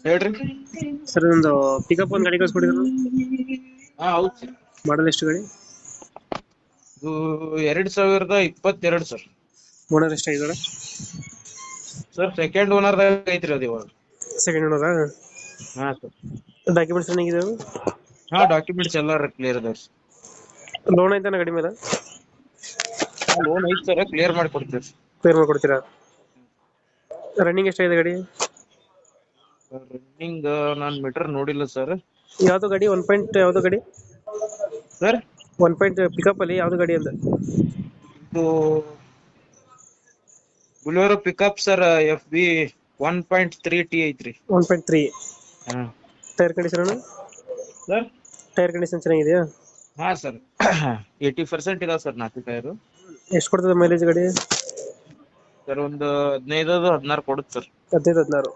ಹೇಳ್ರಿ. ಸರ್ ಒಂದು ಪಿಕಪ್ ಒಂದು ಗಾಡಿ ಕಳ್ಸ್ಕೊಟ್ಟಿದ್ರು. ಹಾ ಹೌದು ಸರ್. ಮಾಡಲ್ ಎಷ್ಟು ಗಾಡಿ? ಇದು 2022 ಸರ್. ಓನರ್ ಎಷ್ಟಾಗಿದ್ದಾರೆ? ಸರ್ ಸೆಕೆಂಡ್ ಓನರ್ದಾಗ ಐತ್ರಿ ಅದು ಇವಾಗ. ಸೆಕೆಂಡ್ ಓನರಾ? ಹಾ ಸರ್. ಡಾಕ್ಯುಮೆಂಟ್ಸ್ ಏನಾಗಿದೆ ಅದು? ಹಾ ಡಾಕ್ಯುಮೆಂಟ್ಸ್ ಎಲ್ಲ ಕ್ಲಿಯರ್ ಅದಾವ ಸರ್. ಲೋನ್ ಐತಾನ ಗಾಡಿ ಮೇಲೆ? ಲೋನ್ ಐತಿ ಸರ್, ಕ್ಲಿಯರ್ ಮಾಡಿ ಕೊಡ್ತೀವಿ ಸರ್. ಕ್ಲಿಯರ್ ಮಾಡ್ಕೊಡ್ತೀರಾ? ರನ್ನಿಂಗ್ ಎಷ್ಟಾಗಿದೆ ಗಾಡಿ? ರನ್ನಿಂಗ್ ನಾನ್ ಮೀಟರ್ ನೋಡಿಲ್ಲ ಸರ್. ಯಾವ್ದು ಗಾಡಿ? 1 ಪಾಯಿಂಟ್ ಯಾವ್ದು ಗಾಡಿ? ಸರ್ 1 ಪಾಯಿಂಟ್ ಪಿಕಪ್ ಅಲ್ಲಿ ಯಾವ್ದು ಗಾಡಿ ಅಂತ? ಇದು Bolero pickup sir, FB 1.3T ಐತ್ರಿ. 1.3. ಹಾ tyre condition? Sir. Tyre condition ಚೆನ್ನಾಗಿದೆಯಾ? ಹಾ ಸರ್ 80% ಇದಾವ ಸರ್ 4 ಟೈರು. ಎಷ್ಟು ಕೊಡ್ತದೆ ಮೈಲೇಜ್ ಗಾಡಿ? ಸರ್ ಒಂದು 15-16 ಕೊಡುತ್ತೆ ಸರ್. 15-16.